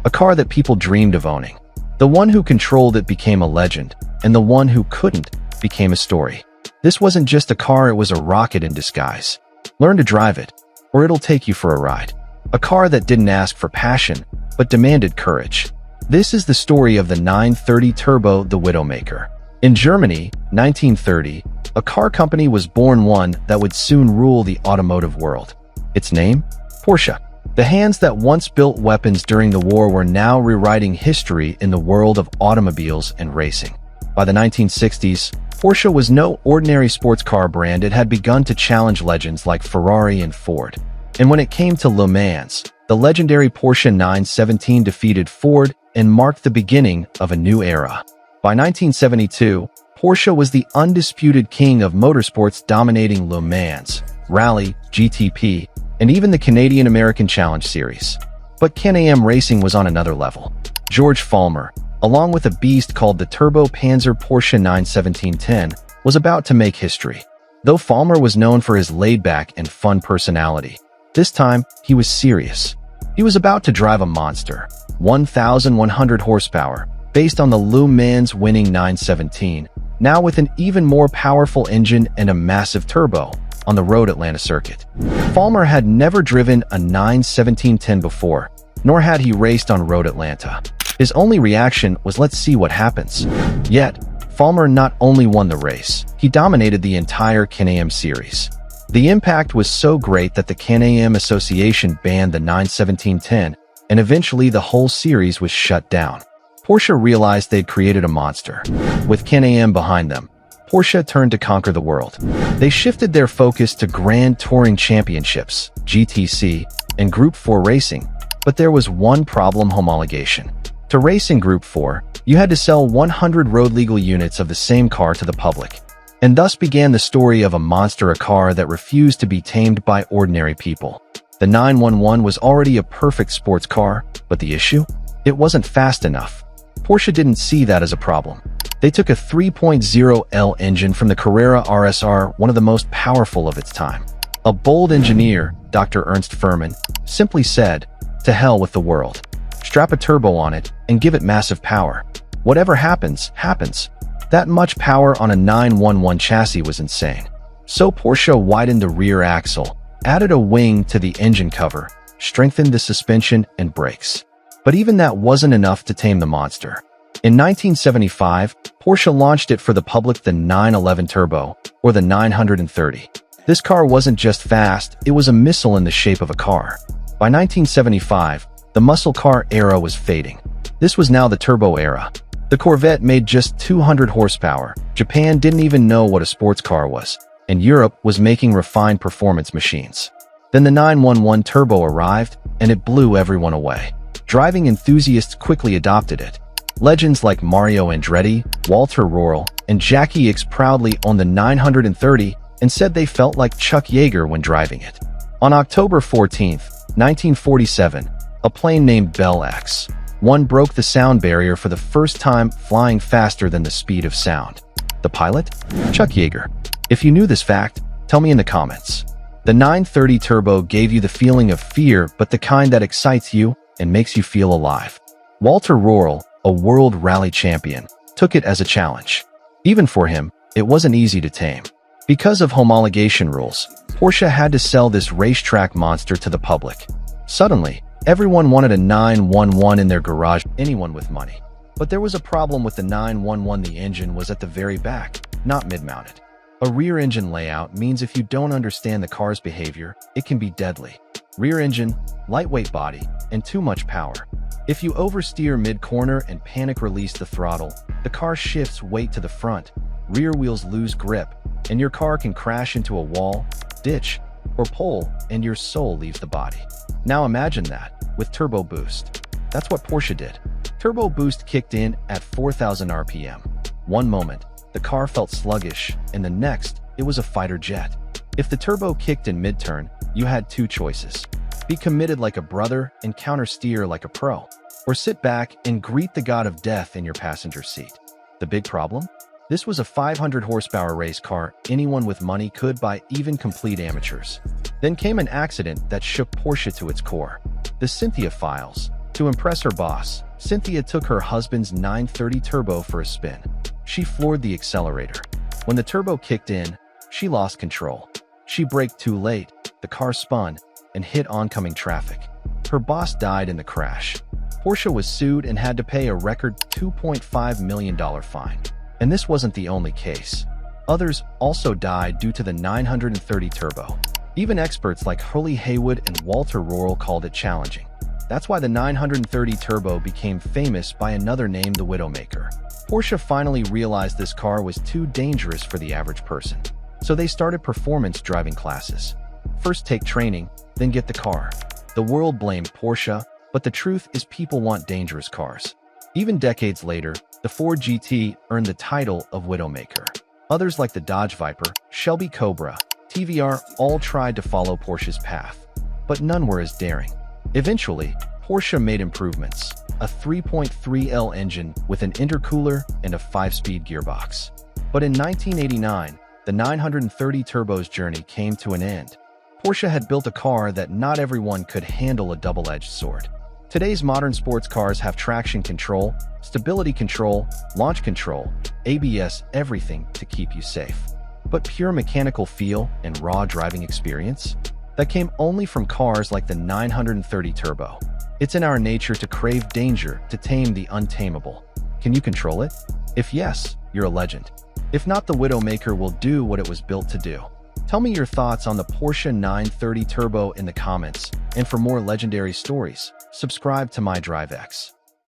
a car that people dreamed of owning. The one who controlled it became a legend, and the one who couldn't became a story. This wasn't just a car, it was a rocket in disguise. Learn to drive it, or it'll take you for a ride. A car that didn't ask for passion, but demanded courage. This is the story of the 930 Turbo, the Widowmaker. In Germany, 1930, a car company was born, one that would soon rule the automotive world. Its name? Porsche. The hands that once built weapons during the war were now rewriting history in the world of automobiles and racing. By the 1960s, Porsche was no ordinary sports car brand. It had begun to challenge legends like Ferrari and Ford. And when it came to Le Mans, the legendary Porsche 917 defeated Ford and marked the beginning of a new era. By 1972, Porsche was the undisputed king of motorsports, dominating Le Mans, Rally, GTP, and even the Canadian-American Challenge Series. But Can-Am racing was on another level. George Follmer, along with a beast called the Turbo Panzer Porsche 91710, was about to make history. Though Follmer was known for his laid-back and fun personality, this time he was serious. He was about to drive a monster, 1,100 horsepower, based on the Le Mans winning 917, now with an even more powerful engine and a massive turbo, on the road Atlanta circuit. Follmer had never driven a 91710 before, nor had he raced on road Atlanta. His only reaction was, let's see what happens. Yet, Follmer not only won the race, he dominated the entire Can-Am series. The impact was so great that the Can-Am Association banned the 91710, and eventually the whole series was shut down. Porsche realized they'd created a monster. With Can-Am behind them, Porsche turned to conquer the world. They shifted their focus to Grand Touring Championships, GTC, and Group 4 racing, but there was one problem: homologation. To race in Group 4, you had to sell 100 road-legal units of the same car to the public. And thus began the story of a monster, a car that refused to be tamed by ordinary people. The 911 was already a perfect sports car, but the issue? It wasn't fast enough. Porsche didn't see that as a problem. They took a 3.0L engine from the Carrera RSR, one of the most powerful of its time. A bold engineer, Dr. Ernst Furman, simply said, "To hell with the world. Strap a turbo on it and give it massive power. Whatever happens, happens." That much power on a 911 chassis was insane. So Porsche widened the rear axle, added a wing to the engine cover, strengthened the suspension and brakes. But even that wasn't enough to tame the monster. In 1975, Porsche launched it for the public, the 911 Turbo, or the 930. This car wasn't just fast, it was a missile in the shape of a car. By 1975, the muscle car era was fading. This was now the turbo era. The Corvette made just 200 horsepower. Japan didn't even know what a sports car was, and Europe was making refined performance machines. Then the 911 Turbo arrived, and it blew everyone away. Driving enthusiasts quickly adopted it. Legends like Mario Andretti, Walter Röhrl, and Jackie X proudly owned the 930 and said they felt like Chuck Yeager when driving it. On October 14, 1947, a plane named Bell X-1 broke the sound barrier for the first time, flying faster than the speed of sound. The pilot? Chuck Yeager. If you knew this fact, tell me in the comments. The 930 Turbo gave you the feeling of fear, but the kind that excites you and makes you feel alive. Walter Röhrl, a world rally champion, took it as a challenge. Even for him, it wasn't easy to tame. Because of homologation rules, Porsche had to sell this racetrack monster to the public. Suddenly, everyone wanted a 911 in their garage, anyone with money. But there was a problem with the 911. The engine was at the very back, not mid-mounted. A rear engine layout means if you don't understand the car's behavior, it can be deadly. Rear engine, lightweight body, and too much power. If you oversteer mid-corner and panic release the throttle, the car shifts weight to the front, rear wheels lose grip, and your car can crash into a wall, ditch, or pole, and your soul leaves the body. Now imagine that, with turbo boost. That's what Porsche did. Turbo boost kicked in at 4,000 RPM. One moment, the car felt sluggish, and the next, it was a fighter jet. If the turbo kicked in mid-turn, you had two choices. Be committed like a brother and counter-steer like a pro, or sit back and greet the god of death in your passenger seat. The big problem? This was a 500 horsepower race car anyone with money could buy, even complete amateurs. Then came an accident that shook Porsche to its core. The Cynthia files. To impress her boss, Cynthia took her husband's 930 Turbo for a spin. She floored the accelerator. When the turbo kicked in, she lost control. She braked too late, the car spun, and hit oncoming traffic. Her boss died in the crash. Porsche was sued and had to pay a record $2.5 million fine. And this wasn't the only case. Others also died due to the 930 Turbo. Even experts like Hurley Haywood and Walter Rorel called it challenging. That's why the 930 Turbo became famous by another name, the Widowmaker. Porsche finally realized this car was too dangerous for the average person. So they started performance driving classes. First take training, then get the car. The world blamed Porsche, but the truth is people want dangerous cars. Even decades later, the Ford GT earned the title of Widowmaker. Others like the Dodge Viper, Shelby Cobra, TVR all tried to follow Porsche's path, but none were as daring. Eventually, Porsche made improvements, a 3.3L engine with an intercooler and a 5-speed gearbox. But in 1989, the 930 Turbo's journey came to an end. Porsche had built a car that not everyone could handle, a double-edged sword. Today's modern sports cars have traction control, stability control, launch control, ABS, everything to keep you safe. But pure mechanical feel and raw driving experience? That came only from cars like the 930 Turbo. It's in our nature to crave danger, to tame the untamable. Can you control it? If yes, you're a legend. If not, the Widowmaker will do what it was built to do. Tell me your thoughts on the Porsche 930 Turbo in the comments, and for more legendary stories, subscribe to My Drive X.